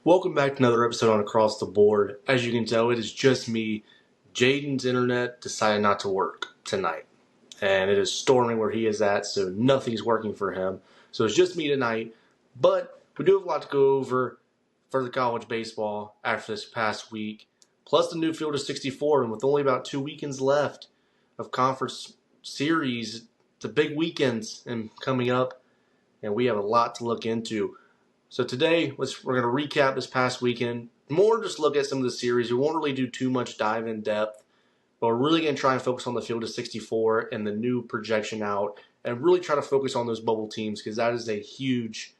Welcome back to another episode on Across the Board. As you can tell, it is just me. Jaden's internet decided not to work tonight. And it is storming where he is at, so nothing's working for him. So it's just me tonight. But we do have a lot to go over for the college baseball after this past week. Plus the new field of 64, and with only about 2 weekends left of conference series, the big weekends and coming up, and we have a lot to look into. So today, we're going to recap this past weekend. More just look at some of the series. We won't really do too much dive in depth, but we're really going to try and focus on the field of 64 and the new projection out, and really try to focus on those bubble teams because that is a huge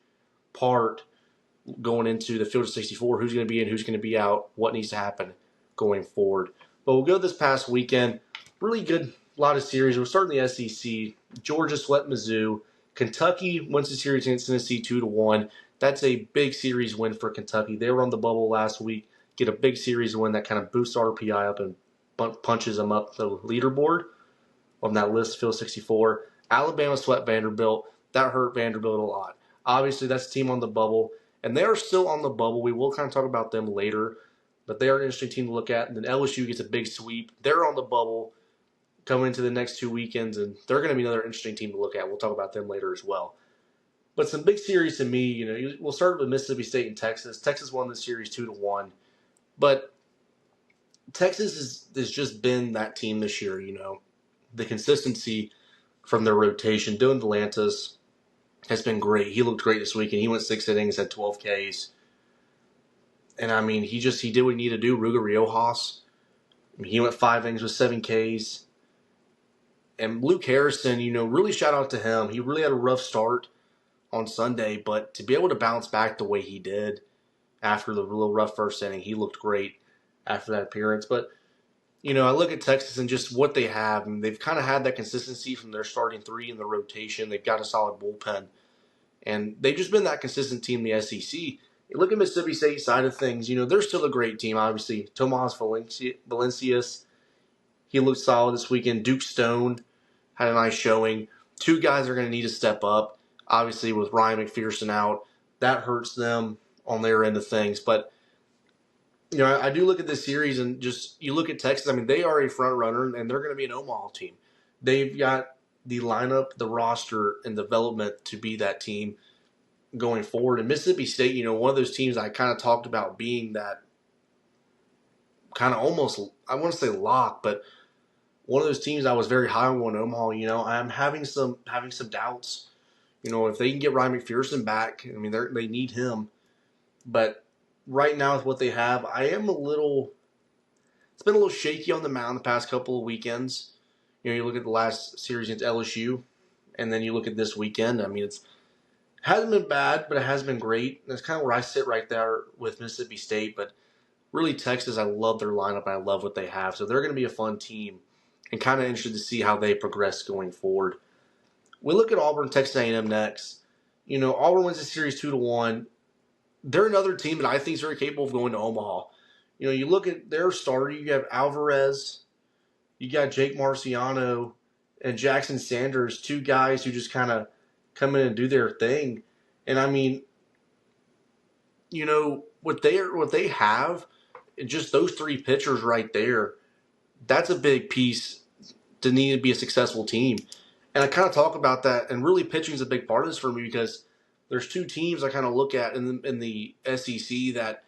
part going into the field of 64. Who's going to be in, who's going to be out, what needs to happen going forward. But we'll go this past weekend. Really good, lot of series. We'll start in the SEC. Georgia swept Mizzou. Kentucky wins the series against Tennessee 2-1. That's a big series win for Kentucky. They were on the bubble last week. Get a big series win that kind of boosts RPI up and punches them up the leaderboard on that list, field 64. Alabama swept Vanderbilt. That hurt Vanderbilt a lot. Obviously, that's a team on the bubble, and they are still on the bubble. We will kind of talk about them later, but they are an interesting team to look at. And then LSU gets a big sweep. They're on the bubble coming into the next 2 weekends, and they're going to be another interesting team to look at. We'll talk about them later as well. But some big series to me, we'll start with Mississippi State and Texas. Texas won the series 2-1. But Texas has just been that team this year, The consistency from their rotation. Dylan Delantis has been great. He looked great this weekend. He went 6 innings, had 12 Ks. And, he did what he needed to do. Ruger Riojas, he went 5 innings with 7 Ks. And Luke Harrison, really shout out to him. He really had a rough start on Sunday, but to be able to bounce back the way he did after the little rough first inning, he looked great after that appearance. But, I look at Texas and just what they have, and they've kind of had that consistency from their starting 3 in the rotation. They've got a solid bullpen, and they've just been that consistent team in the SEC. You look at Mississippi State side of things, they're still a great team, obviously. Tomas Valencias, he looked solid this weekend. Duke Stone had a nice showing. 2 guys are going to need to step up. Obviously, with Ryan McPherson out, that hurts them on their end of things. But, I do look at this series and just, you look at Texas, they are a front runner, and they're going to be an Omaha team. They've got the lineup, the roster, and development to be that team going forward. And Mississippi State, one of those teams I kind of talked about being that kind of almost, I want to say lock, but one of those teams I was very high on Omaha. I'm having some doubts. If they can get Ryan McPherson back, they need him. But right now with what they have, it's been a little shaky on the mound the past couple of weekends. You look at the last series against LSU, and then you look at this weekend. It hasn't been bad, but it has been great. That's kind of where I sit right there with Mississippi State. But really, Texas, I love their lineup, and I love what they have. So they're going to be a fun team, and kind of interested to see how they progress going forward. We look at Auburn, Texas A&M next. Auburn wins the series 2-1. They're another team that I think is very capable of going to Omaha. You look at their starter, you have Alvarez, you got Jake Marciano, and Jackson Sanders, 2 guys who just kind of come in and do their thing. And what they have, just those 3 pitchers right there, that's a big piece to need to be a successful team. And I kind of talk about that, and really pitching is a big part of this for me because there's 2 teams I kind of look at in the SEC that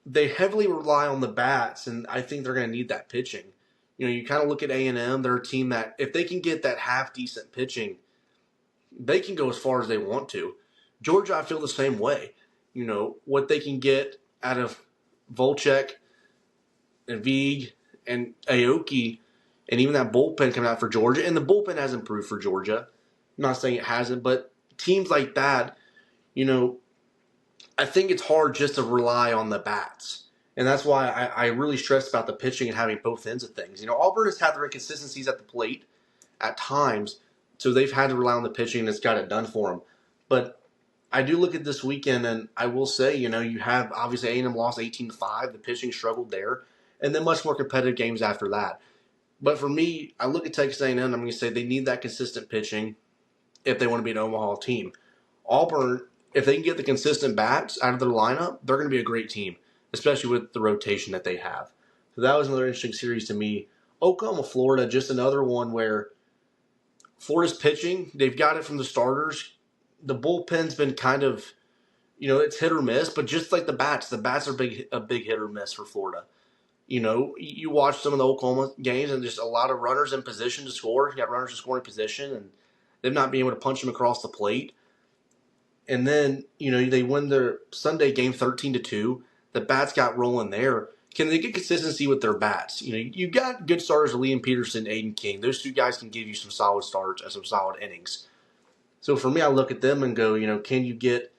they heavily rely on the bats, and I think they're going to need that pitching. You kind of look at A&M, they're a team that if they can get that half-decent pitching, they can go as far as they want to. Georgia, I feel the same way. What they can get out of Volchek and Vieg and Aoki, and even that bullpen coming out for Georgia. And the bullpen has improved for Georgia. I'm not saying it hasn't, but teams like that, I think it's hard just to rely on the bats. And that's why I really stress about the pitching and having both ends of things. Auburn has had their inconsistencies at the plate at times, so they've had to rely on the pitching, and it's got it done for them. But I do look at this weekend, and I will say, you have obviously A&M lost 18-5. The pitching struggled there. And then much more competitive games after that. But for me, I look at Texas A&M, I'm going to say they need that consistent pitching if they want to be an Omaha team. Auburn, if they can get the consistent bats out of their lineup, they're going to be a great team, especially with the rotation that they have. So that was another interesting series to me. Oklahoma, Florida, just another one where Florida's pitching, they've got it from the starters. The bullpen's been kind of, it's hit or miss, but just like the bats are a big hit or miss for Florida. You watch some of the Oklahoma games and just a lot of runners in position to score. You got runners in scoring position and them not being able to punch them across the plate. And then, they win their Sunday game 13-2. The bats got rolling there. Can they get consistency with their bats? You got good starters, Liam Peterson, Aiden King. Those two guys can give you some solid starts and some solid innings. So for me, I look at them and go, can you get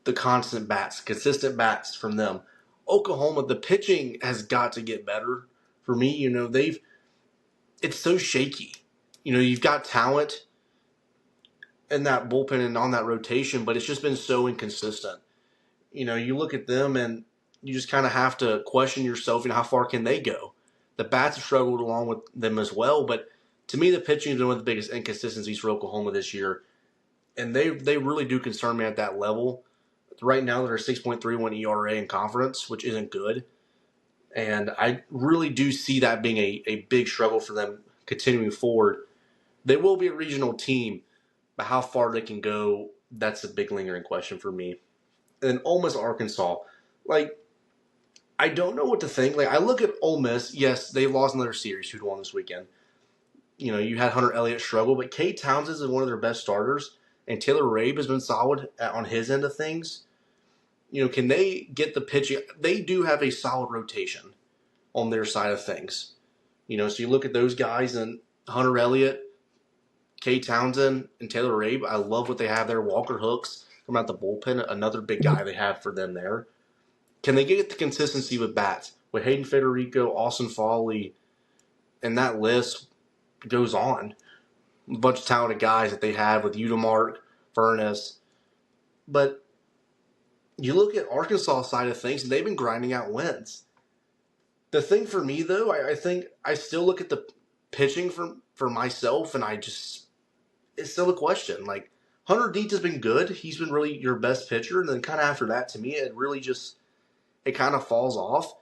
the constant bats, consistent bats from them? Oklahoma, the pitching has got to get better. For me, it's so shaky. You've got talent in that bullpen and on that rotation, but it's just been so inconsistent. You look at them and you just kind of have to question yourself, how far can they go? The bats have struggled along with them as well, but to me, the pitching has been one of the biggest inconsistencies for Oklahoma this year, and they really do concern me at that level. Right now, they're a 6.31 ERA in conference, which isn't good, and I really do see that being a big struggle for them continuing forward. They will be a regional team, but how far they can go, that's a big lingering question for me. And then Ole Miss, Arkansas. I don't know what to think. I look at Ole Miss. Yes, they lost another series 2-1 this weekend. You had Hunter Elliott struggle, but Cade Townsend is one of their best starters, and Taylor Rabe has been solid on his end of things. Can they get the pitching? They do have a solid rotation on their side of things. So you look at those guys and Hunter Elliott, Cade Townsend, and Taylor Rabe. I love what they have there. Walker Hooks coming out the bullpen, another big guy they have for them there. Can they get the consistency with bats? With Hayden Federico, Austin Foley, and that list goes on. A bunch of talented guys that they have with Udemark, Furness. But you look at Arkansas side of things, and they've been grinding out wins. The thing for me, though, I think I still look at the pitching for myself, and it's still a question. Hunter Dietz has been good. He's been really your best pitcher. And then kind of after that, to me, it kind of falls off.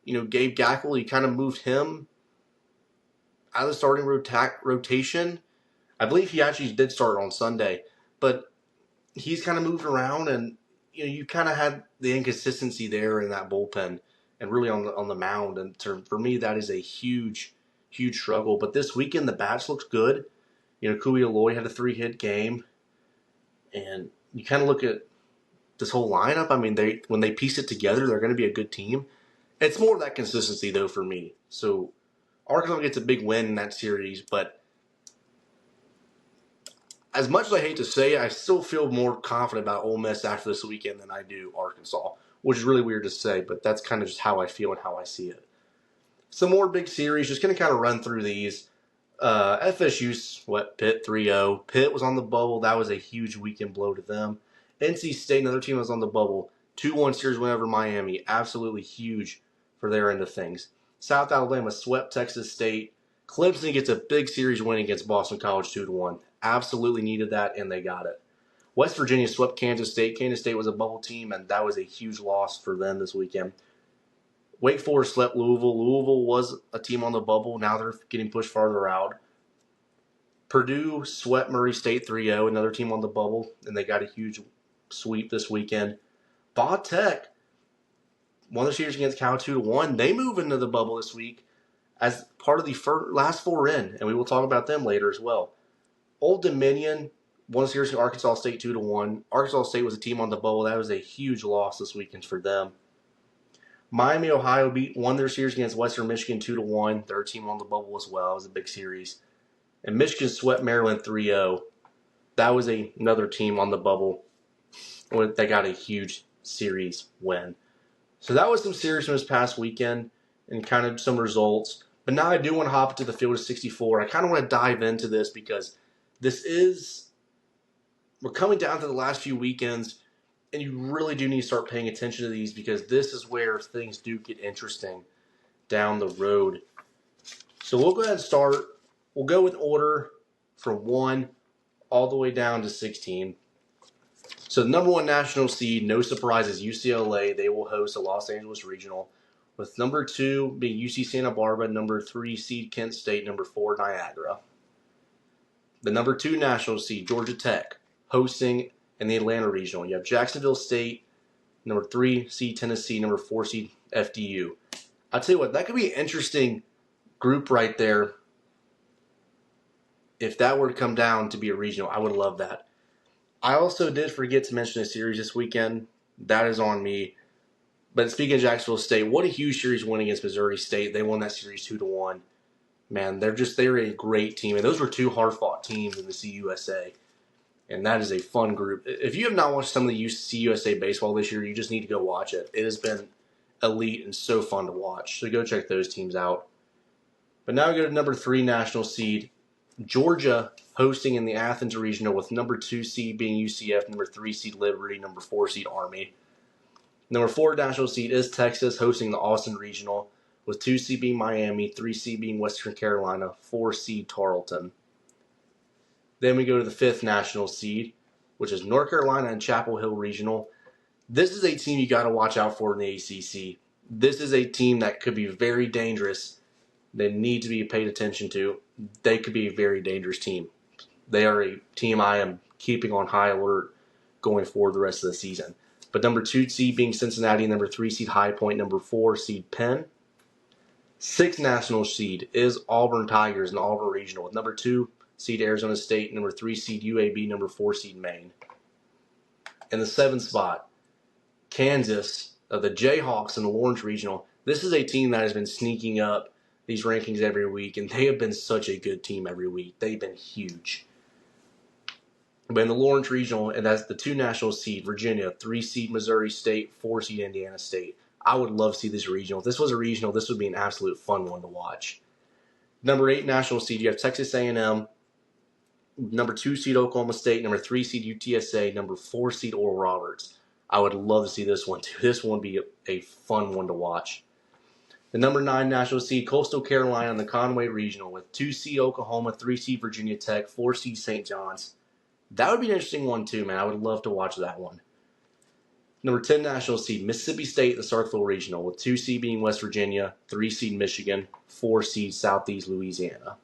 Gabe Gackle, you kind of moved him out of the starting rotation. I believe he actually did start on Sunday, but he's kind of moved around, and you kind of had the inconsistency there in that bullpen and really on the mound. And for me, that is a huge, huge struggle. But this weekend, the bats looked good. Kui Aloy had a 3-hit game, and you kind of look at this whole lineup. I mean, when they piece it together, they're going to be a good team. It's more of that consistency, though, for me. So Arkansas gets a big win in that series, but as much as I hate to say it, I still feel more confident about Ole Miss after this weekend than I do Arkansas, which is really weird to say, but that's kind of just how I feel and how I see it. Some more big series, just going to kind of run through these. FSU swept Pitt 3-0. Pitt was on the bubble. That was a huge weekend blow to them. NC State, another team, was on the bubble. 2-1 series win over Miami. Absolutely huge for their end of things. South Alabama swept Texas State. Clemson gets a big series win against Boston College 2-1. Absolutely needed that, and they got it. West Virginia swept Kansas State. Kansas State was a bubble team, and that was a huge loss for them this weekend. Wake Forest swept Louisville. Louisville was a team on the bubble. Now they're getting pushed farther out. Purdue swept Murray State 3-0, another team on the bubble, and they got a huge sweep this weekend. Va Tech won the series against Cal 2-1. They move into the bubble this week as part of the last four in, and we will talk about them later as well. Old Dominion won the series against Arkansas State 2-1. Arkansas State was a team on the bubble. That was a huge loss this weekend for them. Miami, Ohio won their series against Western Michigan 2-1. They're a team on the bubble as well. It was a big series. And Michigan swept Maryland 3-0. That was another team on the bubble. They got a huge series win. So that was some series from this past weekend and kind of some results. But now I do want to hop into the field of 64. I kind of want to dive into this because we're coming down to the last few weekends, and you really do need to start paying attention to these because this is where things do get interesting down the road. So we'll go ahead and start. We'll go with order from 1 all the way down to 16. So the number 1 national seed, no surprise, is UCLA. They will host a Los Angeles Regional, with number 2 being UC Santa Barbara, number 3 seed Kent State, number 4 Niagara. The number 2 national seed, Georgia Tech, hosting in the Atlanta Regional. You have Jacksonville State, number 3 seed Tennessee, number 4 seed FDU. I'll tell you what, that could be an interesting group right there. If that were to come down to be a regional, I would love that. I also did forget to mention a series this weekend. That is on me. But speaking of Jacksonville State, what a huge series win against Missouri State. They won that series 2-1. Man, they're a great team. And those were 2 hard-fought teams in the CUSA. And that is a fun group. If you have not watched some of the CUSA baseball this year, you just need to go watch it. It has been elite and so fun to watch. So go check those teams out. But now we go to number 3 national seed, Georgia, hosting in the Athens Regional, with number 2 seed being UCF, number 3 seed Liberty, number 4 seed Army. Number 4 national seed is Texas, hosting the Austin Regional, with 2 seed being Miami, 3 seed being Western Carolina, 4 seed Tarleton. Then we go to the 5th national seed, which is North Carolina and Chapel Hill Regional. This is a team you got to watch out for in the ACC. This is a team that could be very dangerous. They need to be paid attention to. They could be a very dangerous team. They are a team I am keeping on high alert going forward the rest of the season. But number 2 seed being Cincinnati, number 3 seed High Point, number 4 seed Penn. 6th national seed is Auburn Tigers in the Auburn Regional, with number 2 seed Arizona State, number 3 seed UAB, number 4 seed Maine. In the 7th spot, Kansas of the Jayhawks in the Lawrence Regional. This is a team that has been sneaking up these rankings every week, and they have been such a good team every week. They've been huge. But in the Lawrence Regional, and that's the 2 national seed, Virginia, 3 seed Missouri State, 4 seed Indiana State. I would love to see this regional. If this was a regional, this would be an absolute fun one to watch. Number 8 national seed, you have Texas A&M, number 2 seed Oklahoma State, number 3 seed UTSA, number 4 seed Oral Roberts. I would love to see this one too. This one would be a fun one to watch. The number 9 national seed, Coastal Carolina in the Conway Regional, with 2 seed Oklahoma, 3 seed Virginia Tech, 4 seed St. John's. That would be an interesting one too, man. I would love to watch that one. Number 10 national seed, Mississippi State in the Starkville Regional, with 2 seed being West Virginia, 3 seed Michigan, 4 seed Southeast Louisiana.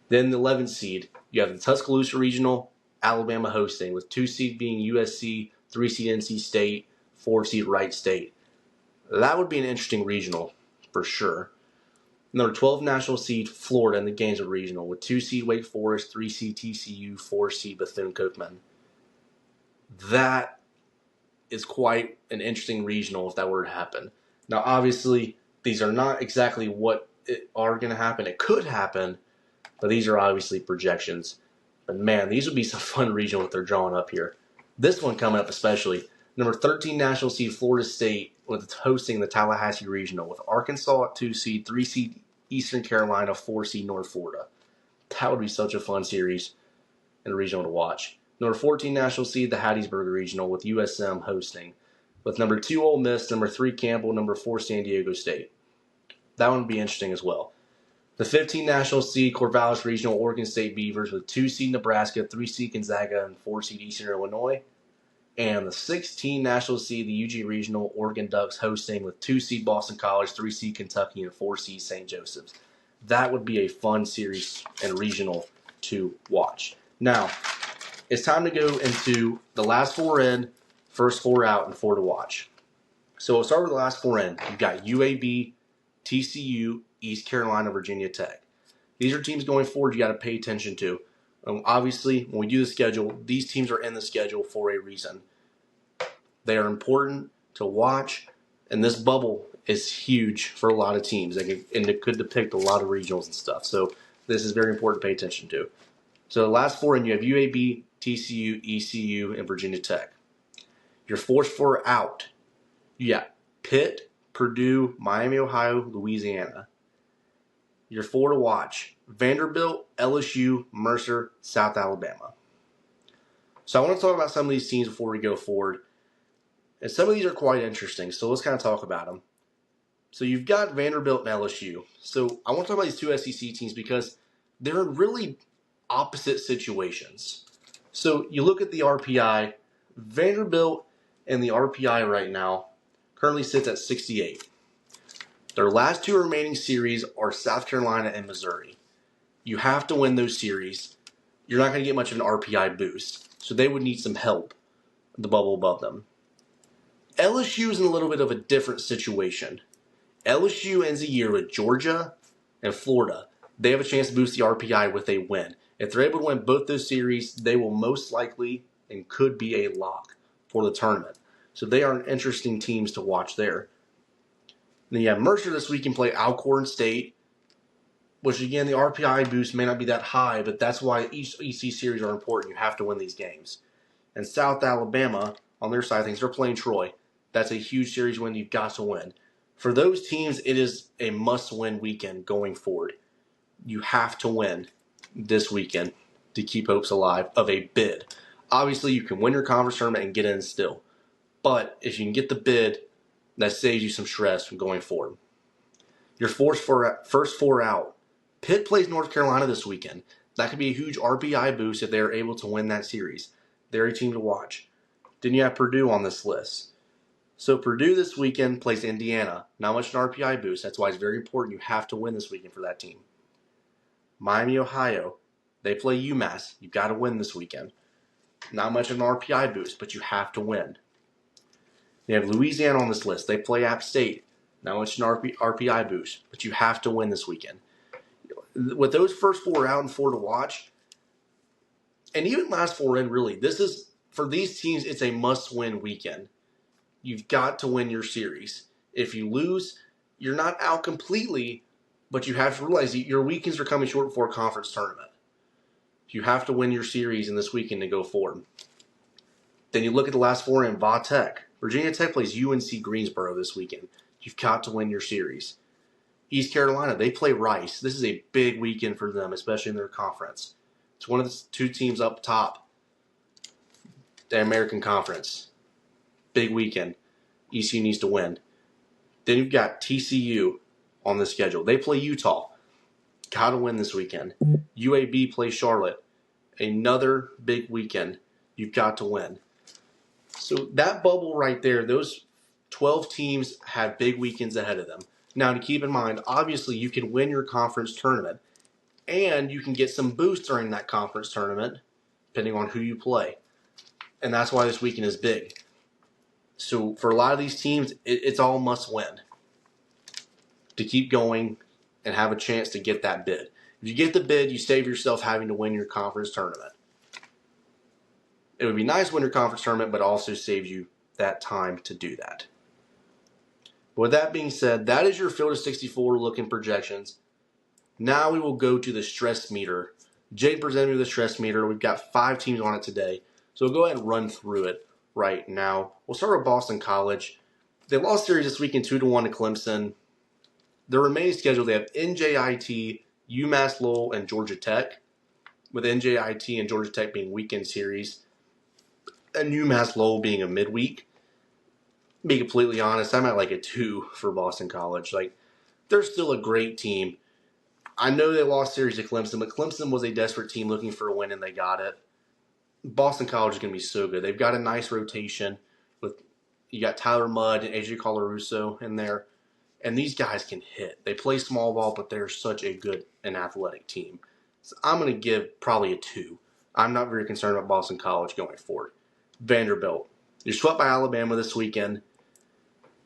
Then the 11th seed, you have the Tuscaloosa Regional, Alabama hosting, with 2 seed being USC, 3 seed NC State, 4 seed Wright State. That would be an interesting regional for sure. Number 12 national seed, Florida in the Gainesville Regional, with 2 seed Wake Forest, 3 seed TCU, 4 seed Bethune-Cookman. That is quite an interesting regional if that were to happen. Now, obviously, these are not exactly what are going to happen. It could happen, but these are obviously projections. But man, these would be some fun regional that they're drawing up here. This one coming up especially. Number 13 national seed, Florida State, with hosting the Tallahassee Regional, with Arkansas at 2 seed, 3 seed Eastern Carolina, 4 seed North Florida. That would be such a fun series and regional to watch. Number 14 national seed, the Hattiesburg Regional, with USM hosting, with number 2 Ole Miss, number 3 Campbell, number 4 San Diego State. That one would be interesting as well. The 15 national seed, Corvallis Regional, Oregon State Beavers, with 2 seed Nebraska, 3 seed Gonzaga, and 4 seed Eastern Illinois. And the 16 national seed, the UG Regional, Oregon Ducks hosting, with 2 seed Boston College, 3 seed Kentucky, and 4 seed St. Joseph's. That would be a fun series and regional to watch. Now, it's time to go into the last 4 in, first 4 out, and 4 to watch. So we'll start with the last 4 in. You've got UAB, TCU, East Carolina, Virginia Tech. These are teams going forward you got to pay attention to. Obviously, when we do the schedule, these teams are in the schedule for a reason. They are important to watch, and this bubble is huge for a lot of teams, and it could depict a lot of regionals and stuff. So this is very important to pay attention to. So the last 4 in, you have UAB, TCU, ECU, and Virginia Tech. Your first 4 out, you got Pitt, Purdue, Miami, Ohio, Louisiana. Your 4 to watch, Vanderbilt, LSU, Mercer, South Alabama. So I want to talk about some of these teams before we go forward. And some of these are quite interesting, so let's kind of talk about them. So you've got Vanderbilt and LSU. So I want to talk about these 2 SEC teams because they're in really opposite situations. So you look at the RPI, Vanderbilt and the RPI right now currently sits at 68. Their last two remaining series are South Carolina and Missouri. You have to win those series. You're not going to get much of an RPI boost, so they would need some help, the bubble above them. LSU is in a little bit of a different situation. LSU ends the year with Georgia and Florida. They have a chance to boost the RPI with a win. If they're able to win both those series, they will most likely and could be a lock for the tournament. So they are interesting teams to watch there. Then you have Mercer this week and play Alcorn State, which again, the RPI boost may not be that high, but that's why each EC series are important. You have to win these games. And South Alabama, on their side of things, they're playing Troy. That's a huge series win you've got to win. For those teams, it is a must-win weekend going forward. You have to win this weekend to keep hopes alive of a bid. Obviously, you can win your conference tournament and get in still. But if you can get the bid, that saves you some stress from going forward. Your first four out. Pitt plays North Carolina this weekend. That could be a huge RPI boost if they are able to win that series. They're a team to watch. Then you have Purdue on this list. So Purdue this weekend plays Indiana. Not much an RPI boost. That's why it's very important. You have to win this weekend for that team. Miami, Ohio. They play UMass. You've got to win this weekend. Not much of an RPI boost, but you have to win. You have Louisiana on this list. They play App State. Not much an RPI boost, but you have to win this weekend. With those first four out and four to watch, and even last four in, really, this is, for these teams, it's a must-win weekend. You've got to win your series. If you lose, you're not out completely, but you have to realize that your weekends are coming short before a conference tournament. You have to win your series in this weekend to go forward. Then you look at the last four in Va Tech. Virginia Tech plays UNC Greensboro this weekend. You've got to win your series. East Carolina, they play Rice. This is a big weekend for them, especially in their conference. It's one of the two teams up top, the American Conference. Big weekend. ECU needs to win. Then you've got TCU on the schedule. They play Utah. Got to win this weekend. UAB plays Charlotte. Another big weekend. You've got to win. So that bubble right there, those 12 teams have big weekends ahead of them. Now, to keep in mind, obviously you can win your conference tournament, and you can get some boosts during that conference tournament, depending on who you play. And that's why this weekend is big. So for a lot of these teams, it's all must win to keep going and have a chance to get that bid. If you get the bid, you save yourself having to win your conference tournament. It would be nice to win your conference tournament, but also saves you that time to do that. With that being said, that is your Field of 64 looking projections. Now we will go to the stress meter. Jade presented me the stress meter. We've got 5 teams on it today. So we'll go ahead and run through it right now. We'll start with Boston College. They lost series this weekend 2-1 to Clemson. Their remaining schedule, they have NJIT, UMass Lowell, and Georgia Tech, with NJIT and Georgia Tech being weekend series, and UMass Lowell being a midweek. To be completely honest, I'm at like a 2 for Boston College. Like, they're still a great team. I know they lost series to Clemson, but Clemson was a desperate team looking for a win, and they got it. Boston College is going to be so good. They've got a nice rotation. You got Tyler Mudd and AJ Colarusso in there. And these guys can hit. They play small ball, but they're such a good and athletic team. So I'm going to give probably a 2. I'm not very concerned about Boston College going forward. Vanderbilt. You're swept by Alabama this weekend.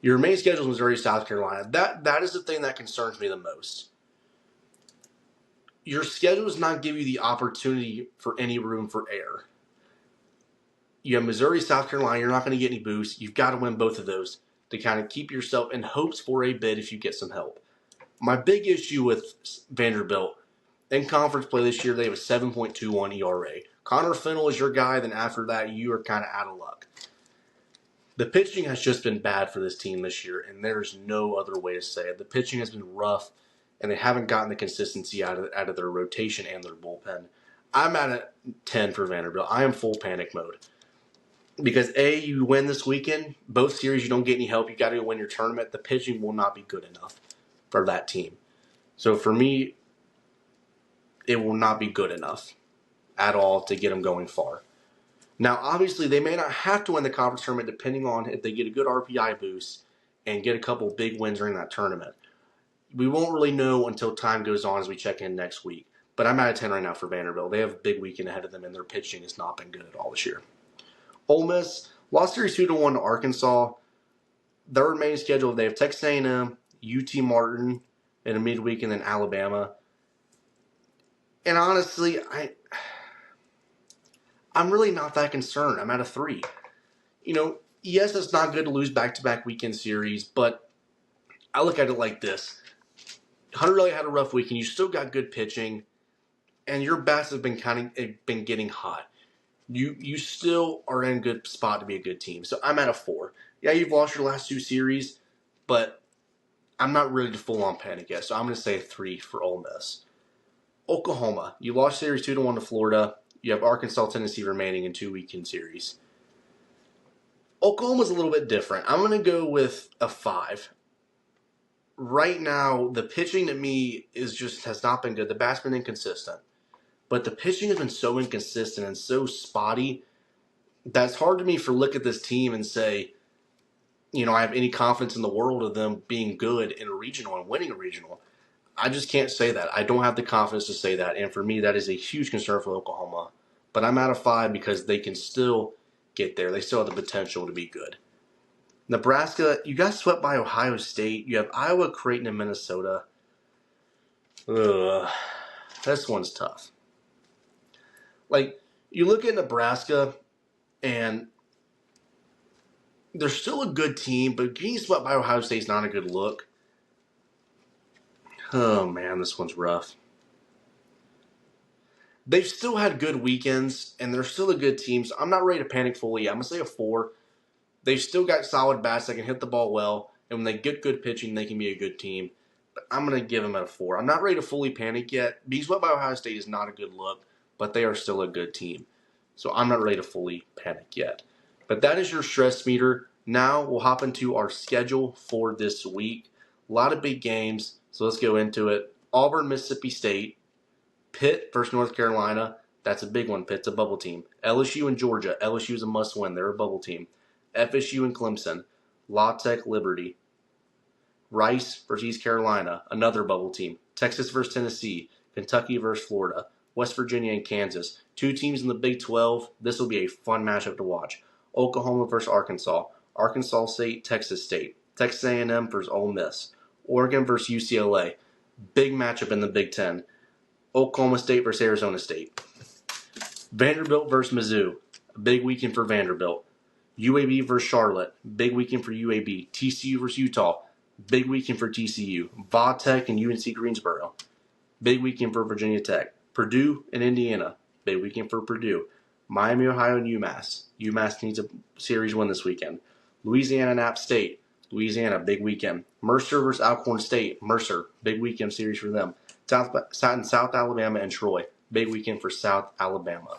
Your main schedule is Missouri, South Carolina. That is the thing that concerns me the most. Your schedule does not give you the opportunity for any room for error. You have Missouri, South Carolina. You're not going to get any boosts. You've got to win both of those to kind of keep yourself in hopes for a bid if you get some help. My big issue with Vanderbilt, in conference play this year, they have a 7.21 ERA. Connor Fennell is your guy, then after that, you are kind of out of luck. The pitching has just been bad for this team this year, and there's no other way to say it. The pitching has been rough, and they haven't gotten the consistency out of their rotation and their bullpen. I'm at a 10 for Vanderbilt. I am full panic mode. Because, A, you win this weekend. Both series, you don't get any help. You got to go win your tournament. The pitching will not be good enough for that team. So, for me, it will not be good enough at all to get them going far. Now, obviously, they may not have to win the conference tournament depending on if they get a good RPI boost and get a couple big wins during that tournament. We won't really know until time goes on as we check in next week. But I'm out of 10 right now for Vanderbilt. They have a big weekend ahead of them, and their pitching has not been good at all this year. Ole Miss lost series 2-1 to Arkansas. Their remaining schedule, they have Texas A&M, UT Martin in a midweek, and then Alabama. And honestly, I'm really not that concerned. I'm at a 3. Yes, it's not good to lose back-to-back weekend series, but I look at it like this. Hunter really had a rough weekend. You still got good pitching, and your bats have been getting hot. You still are in a good spot to be a good team. So I'm at a 4. Yeah, you've lost your last 2 series, but I'm not ready to full-on panic yet. So I'm going to say a 3 for Ole Miss. Oklahoma, you lost series 2-1 to Florida. You have Arkansas, Tennessee remaining in 2 weekend series. Oklahoma's a little bit different. I'm going to go with a 5. Right now, the pitching to me has not been good. The bat's been inconsistent. But the pitching has been so inconsistent and so spotty that it's hard to me for look at this team and say, I have any confidence in the world of them being good in a regional and winning a regional. I just can't say that. I don't have the confidence to say that. And for me, that is a huge concern for Oklahoma. But I'm at a 5 because they can still get there. They still have the potential to be good. Nebraska, you got swept by Ohio State. You have Iowa, Creighton, and Minnesota. This one's tough. You look at Nebraska, and they're still a good team, but getting swept by Ohio State is not a good look. Oh, man, this one's rough. They've still had good weekends, and they're still a good team, so I'm not ready to panic fully. I'm going to say a 4. They've still got solid bats that can hit the ball well, and when they get good pitching, they can be a good team. But I'm going to give them a 4. I'm not ready to fully panic yet. Being swept by Ohio State is not a good look, but they are still a good team. So I'm not ready to fully panic yet. But that is your stress meter. Now we'll hop into our schedule for this week. A lot of big games, so let's go into it. Auburn, Mississippi State. Pitt versus North Carolina. That's a big one. Pitt's a bubble team. LSU and Georgia. LSU is a must-win. They're a bubble team. FSU and Clemson. La Tech, Liberty. Rice versus East Carolina. Another bubble team. Texas versus Tennessee. Kentucky versus Florida. West Virginia and Kansas. 2 teams in the Big 12. This will be a fun matchup to watch. Oklahoma versus Arkansas. Arkansas State, Texas State. Texas A&M versus Ole Miss. Oregon versus UCLA. Big matchup in the Big 10. Oklahoma State versus Arizona State. Vanderbilt versus Mizzou. A big weekend for Vanderbilt. UAB versus Charlotte. Big weekend for UAB. TCU versus Utah. Big weekend for TCU. Va Tech and UNC Greensboro. Big weekend for Virginia Tech. Purdue and Indiana. Big weekend for Purdue. Miami, Ohio, and UMass. UMass needs a series win this weekend. Louisiana and App State. Louisiana, big weekend. Mercer versus Alcorn State. Mercer, big weekend series for them. South Alabama and Troy. Big weekend for South Alabama.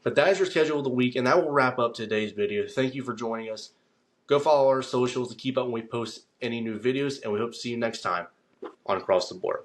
But that is your schedule of the week, and that will wrap up today's video. Thank you for joining us. Go follow our socials to keep up when we post any new videos, and we hope to see you next time on Across the Board.